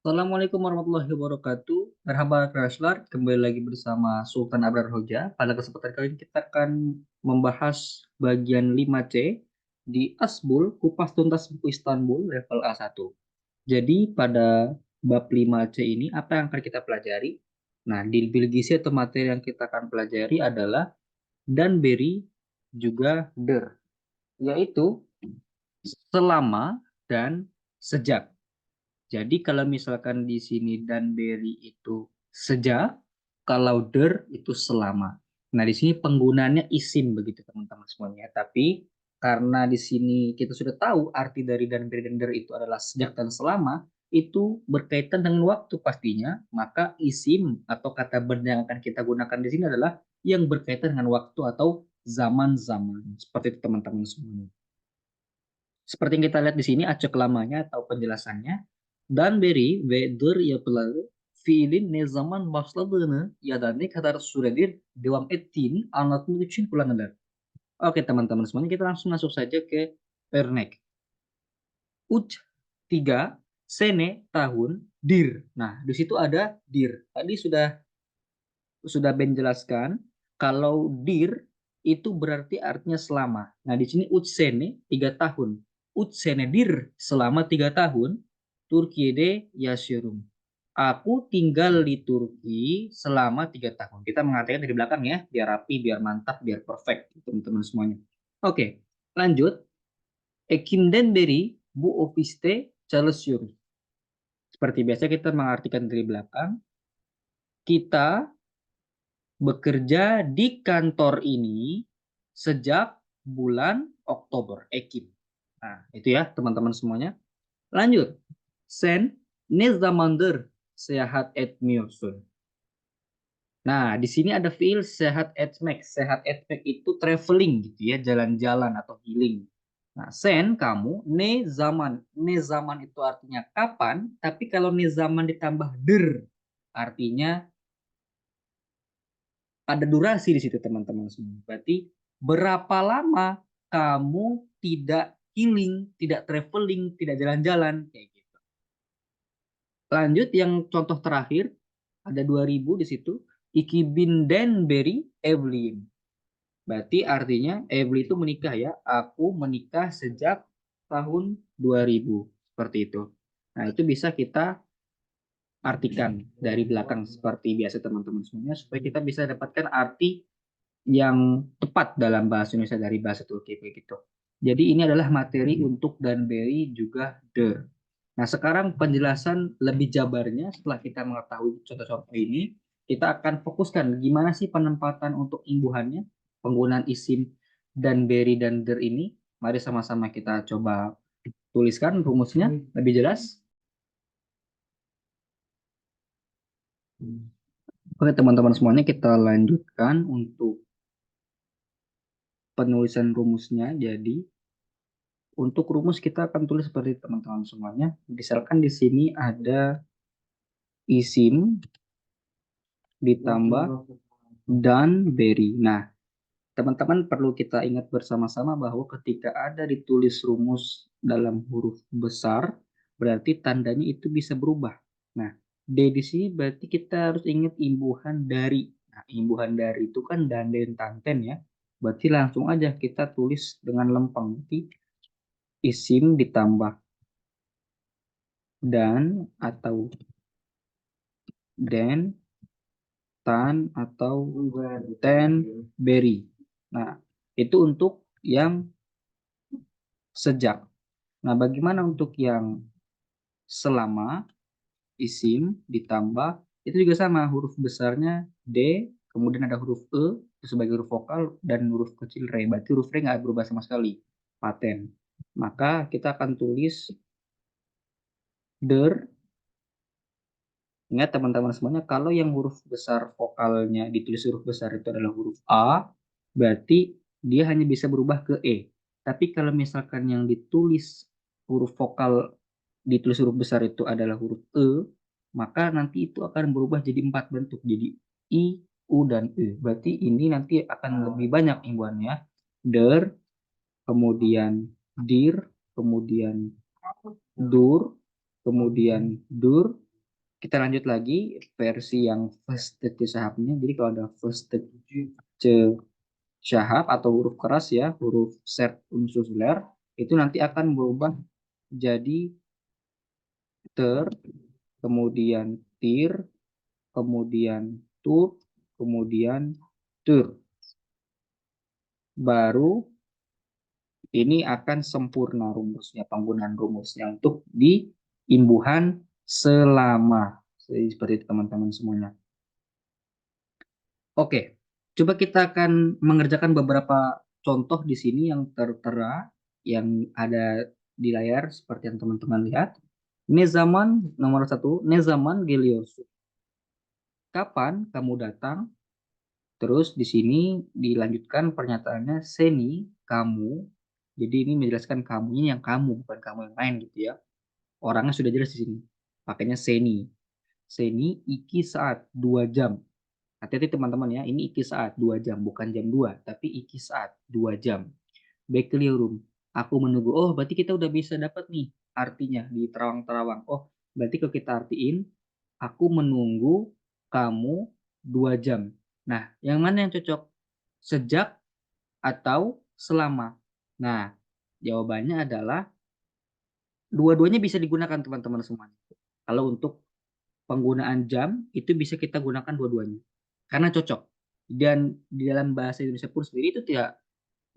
Assalamualaikum warahmatullahi wabarakatuh. Merhaba Kraslar, kembali lagi bersama Sultan Abrar Hoja. Pada kesempatan kali ini kita akan membahas bagian 5C di Asbul, Kupas Tuntas Buku Istanbul level A1. Jadi pada bab 5C ini apa yang akan kita pelajari? Nah, di bilik gizi atau materi yang kita akan pelajari adalah Danbury juga Der, yaitu selama dan sejak. Jadi kalau misalkan di sini Danbury itu sejak, kalau der itu selama. Nah, di sini penggunaannya isim begitu teman-teman semuanya. Tapi karena di sini kita sudah tahu arti dari Danbury dan der itu adalah sejak dan selama, itu berkaitan dengan waktu pastinya, maka isim atau kata benda yang akan kita gunakan di sini adalah yang berkaitan dengan waktu atau zaman-zaman. Seperti itu teman-teman semuanya. Seperti yang kita lihat di sini acak lamanya atau penjelasannya. Danbury ve dır yapıları fiilin ne zaman başladığını ya da ne kadar süredir devam ettiğini anlatmak için kullanılır. Oke teman-teman semuanya kita langsung masuk saja ke örnek. Uç 3 sene tahun dir. Nah, di situ ada dir. Tadi sudah Ben jelaskan kalau dir itu berarti artinya selama. Nah, di sini utsene 3 tahun. Utsene dir selama 3 tahun. Türkiye'de yaşıyorum. Aku tinggal di Turki selama 3 tahun. Kita mengatakan dari belakang ya, biar rapi, biar mantap, biar perfect, teman-teman semuanya. Oke, lanjut. Ekim'den beri bu ofiste çalışıyoruz. Seperti biasa kita mengartikan dari belakang. Kita bekerja di kantor ini sejak bulan Oktober, Ekim. Nah, itu ya teman-teman semuanya. Lanjut. Sen ne zamandır seyahat etmiyorsun? Nah, di sini ada fiil sehat etmek. Sehat etmek itu traveling gitu ya, jalan-jalan atau healing. Nah, sen kamu, ne zaman. Ne zaman itu artinya kapan, tapi kalau ne zaman ditambah der, artinya ada durasi di situ teman-teman semua. Berarti berapa lama kamu tidak healing, tidak traveling, tidak jalan-jalan kayak gitu. Lanjut yang contoh terakhir ada 2000 di situ. Iki Bindenberry Evelyn. Berarti artinya Evelyn itu menikah ya. Aku menikah sejak tahun 2000. Seperti itu. Nah, itu bisa kita artikan dari belakang seperti biasa teman-teman semuanya supaya kita bisa dapatkan arti yang tepat dalam bahasa Indonesia dari bahasa Turki begitu. Jadi ini adalah materi untuk Danbury juga der. Nah, sekarang penjelasan lebih jabarnya setelah kita mengetahui contoh-contoh ini, kita akan fokuskan gimana sih penempatan untuk imbuhannya, penggunaan isim Danbury dan der ini. Mari sama-sama kita coba tuliskan rumusnya lebih jelas. Oke, teman-teman semuanya kita lanjutkan untuk penulisan rumusnya. Jadi untuk rumus kita akan tulis seperti teman-teman semuanya. Misalkan di sini ada isim ditambah dan beri. Nah, teman-teman perlu kita ingat bersama-sama bahwa ketika ada ditulis rumus dalam huruf besar, berarti tandanya itu bisa berubah. Nah, D di sini berarti kita harus ingat imbuhan dari. Nah, imbuhan dari itu kan dan tanten ya. Berarti langsung aja kita tulis dengan lempeng. Berarti isim ditambah dan atau den, tan atau ten, berry. Nah, itu untuk yang sejak. Nah, bagaimana untuk yang selama, isim ditambah, itu juga sama, huruf besarnya D, kemudian ada huruf E itu sebagai huruf vokal, dan huruf kecil re. Berarti huruf re nggak berubah sama sekali, paten. Maka kita akan tulis der. Ingat teman-teman semuanya, kalau yang huruf besar vokalnya ditulis huruf besar itu adalah huruf A, berarti dia hanya bisa berubah ke E. Tapi kalau misalkan yang ditulis huruf vokal ditulis huruf besar itu adalah huruf E, maka nanti itu akan berubah jadi 4 bentuk. Jadi I, U, dan E. Berarti ini nanti akan lebih banyak imbuhannya. Der, kemudian dir, kemudian dur, kemudian dur, Kita lanjut lagi versi yang first syahapnya. Jadi kalau ada first syahap atau huruf keras ya, huruf sert unsur seluler, itu nanti akan berubah jadi ter, kemudian tir, kemudian tur, kemudian tur. Baru ini akan sempurna rumusnya, penggunaan rumusnya untuk di imbuhan selama. Jadi seperti itu teman-teman semuanya. Oke, coba kita akan mengerjakan beberapa contoh di sini yang tertera, yang ada di layar seperti yang teman-teman lihat. Nezaman nomor 1, Nezaman geliyor. Kapan kamu datang? Terus di sini dilanjutkan pernyataannya seni, kamu. Jadi ini menjelaskan kamunya yang kamu, bukan kamu yang lain gitu ya. Orangnya sudah jelas di sini. Pakainya seni. Seni iki saat 2 jam. Hati-hati teman-teman ya, ini iki saat 2 jam, bukan jam 2, tapi iki saat 2 jam. Bekliyorum. Aku menunggu. Oh, berarti kita udah bisa dapat nih artinya di terawang-terawang. Oh, berarti kalau kita artiin, aku menunggu kamu 2 jam. Nah, yang mana yang cocok? Sejak atau selama? Nah, jawabannya adalah dua-duanya bisa digunakan teman-teman semuanya. Kalau untuk penggunaan jam, itu bisa kita gunakan dua-duanya. Karena cocok. Dan di dalam bahasa Indonesia pun sendiri itu tidak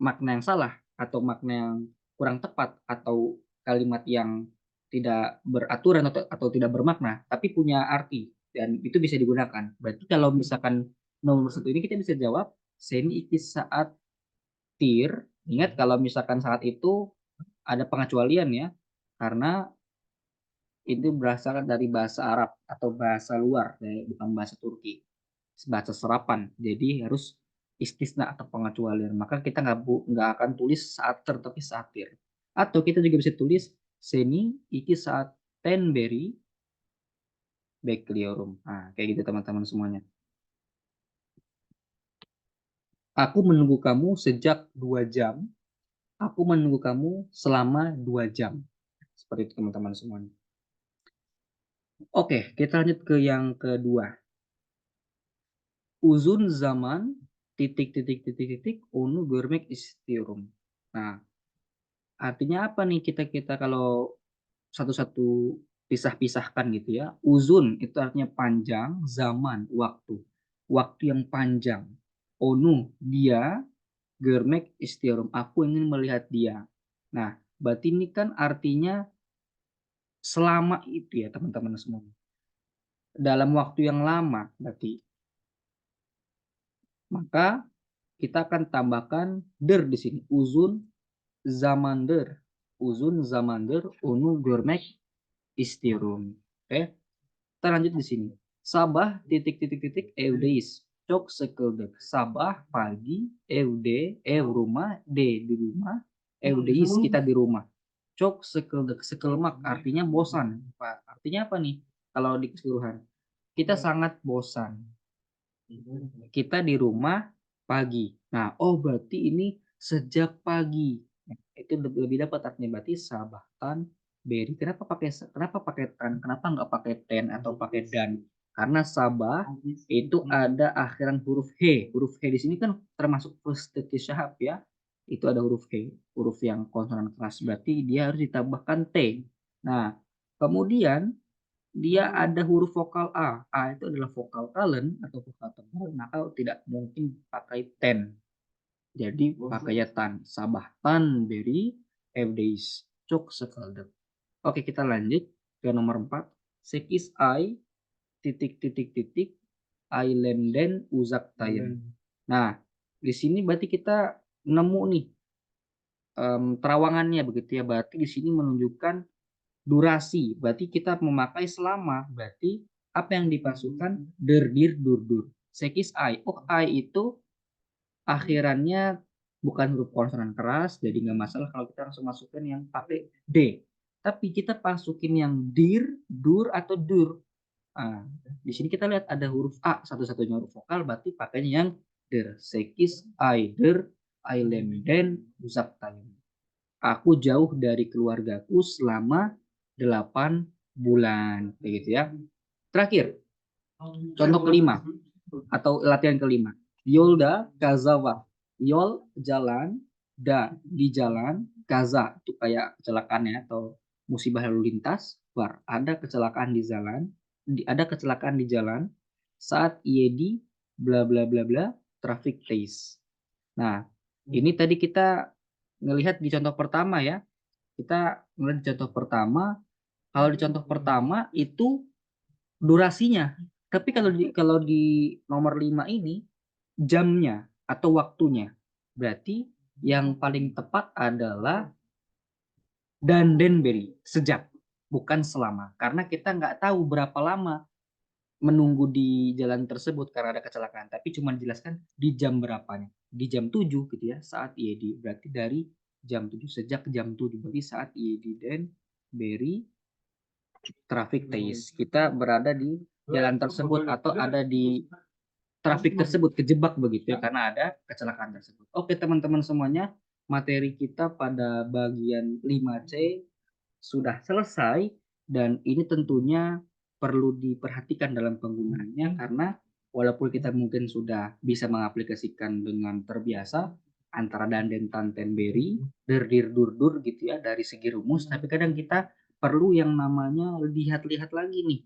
makna yang salah atau makna yang kurang tepat atau kalimat yang tidak beraturan atau tidak bermakna, tapi punya arti dan itu bisa digunakan. Berarti kalau misalkan nomor satu ini kita bisa jawab seni iki saat tir. Ingat kalau misalkan saat itu ada pengecualian ya, karena itu berasal dari bahasa Arab atau bahasa luar, bukan bahasa Turki, bahasa serapan. Jadi harus istisna atau pengecualian. Maka kita nggak akan tulis saat ter tapi satir. Atau kita juga bisa tulis seni iki saat tenberi bekliorum. Nah, kayak gitu teman-teman semuanya. Aku menunggu kamu sejak 2 jam. Aku menunggu kamu selama 2 jam. Seperti itu teman-teman semuanya. Oke, kita lanjut ke yang kedua. Uzun zaman titik titik titik titik onu görmek istiyorum. Nah, artinya apa nih kita kalau satu-satu pisah-pisahkan gitu ya. Uzun itu artinya panjang, zaman, waktu. Waktu yang panjang. Onu, dia, görmek istiyorum. Aku ingin melihat dia. Nah, berarti ini kan artinya selama itu ya teman-teman semua. Dalam waktu yang lama berarti. Maka kita akan tambahkan der di sini. Uzun zamandır. Uzun zamandır onu görmek istiyorum. Oke, kita lanjut di sini. Sabah titik titik titik evdeyiz. Çok sıkıldık. Sabah pagi evde, ev rumah, di rumah, evdeyiz kita di rumah. Çok sıkıldık. Sıkılmak artinya bosan. Pak. Artinya apa nih? Kalau di keseluruhan, kita sangat bosan. Kita di rumah pagi. Nah, oh berarti ini sejak pagi. Nah, itu lebih dapat artinya berarti sabahtan beri. Kenapa pakai tan? Kenapa nggak pakai ten atau pakai dan? Karena sabah itu ada akhiran huruf he. Huruf he di sini kan termasuk first syahab ya. Itu ada huruf he, huruf yang konsonan keras. Berarti dia harus ditambahkan t. Nah, kemudian dia ada huruf vokal A. A itu adalah vokal talent atau vokal tebal, maka tidak mungkin pakai ten. Jadi pakai tan. Sabah tan beri evdeis. Çok sıkıldık. Oke, kita lanjut ke nomor 4. Sekis ay titik titik titik Islanden uzak tayen. Nah, di sini berarti kita nemu nih terawangannya begitu ya. Berarti di sini menunjukkan durasi, berarti kita memakai selama, berarti apa yang dipasukan derdir durdur. Sekis ai, oh ai itu akhirannya bukan huruf konsonan keras, jadi nggak masalah kalau kita langsung masukkan yang pakai d. Tapi kita masukin yang dir, dur atau dur. Nah, di sini kita lihat ada huruf a, satu-satunya huruf vokal, berarti pakainya yang der. Sekis ai der, ailemden uzak tayin. Aku jauh dari keluargaku selama 8 bulan, begitu ya. Terakhir, contoh kelima atau latihan kelima. Yolda kazawa. Yol jalan, da di jalan, kaza itu kayak kecelakaan ya atau musibah lalu lintas. War ada kecelakaan di jalan, ada kecelakaan di jalan saat IED bla bla bla bla traffic test. Nah, ini tadi kita ngelihat di contoh pertama ya. Kita ngelihat di contoh pertama, kalau di contoh pertama itu durasinya. Tapi kalau di nomor 5 ini jamnya atau waktunya. Berarti yang paling tepat adalah Dandenberry, sejak, bukan selama. Karena kita nggak tahu berapa lama menunggu di jalan tersebut karena ada kecelakaan, tapi cuma dijelaskan di jam berapanya. Di jam 7 gitu ya, saat IED. Berarti dari jam 7, sejak jam 7. Berarti saat IED dan Berry traffic test. Kita berada di jalan tersebut atau ada di trafik tersebut, kejebak begitu ya karena ada kecelakaan tersebut. Oke teman-teman semuanya, materi kita pada bagian 5C sudah selesai dan ini tentunya perlu diperhatikan dalam penggunaannya karena walaupun kita mungkin sudah bisa mengaplikasikan dengan terbiasa antara danden tanten beri derdir durdur gitu ya dari segi rumus, tapi kadang kita perlu yang namanya lihat-lihat lagi nih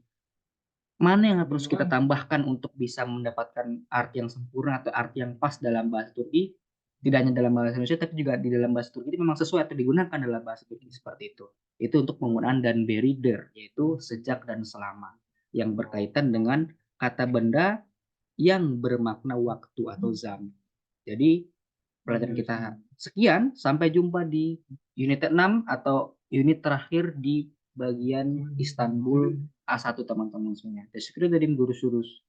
mana yang harus kita tambahkan untuk bisa mendapatkan arti yang sempurna atau arti yang pas dalam bahasa Turki, tidak hanya dalam bahasa Indonesia tapi juga di dalam bahasa Turki itu memang sesuai atau digunakan dalam bahasa Turki seperti itu untuk penggunaan dan berider yaitu sejak dan selama yang berkaitan dengan kata benda yang bermakna waktu atau zaman. Jadi pelajaran kita sekian, sampai jumpa di unit 6 atau unit terakhir di bagian Istanbul A1 teman-teman semuanya. Teşekkür ederim, görüşürüz.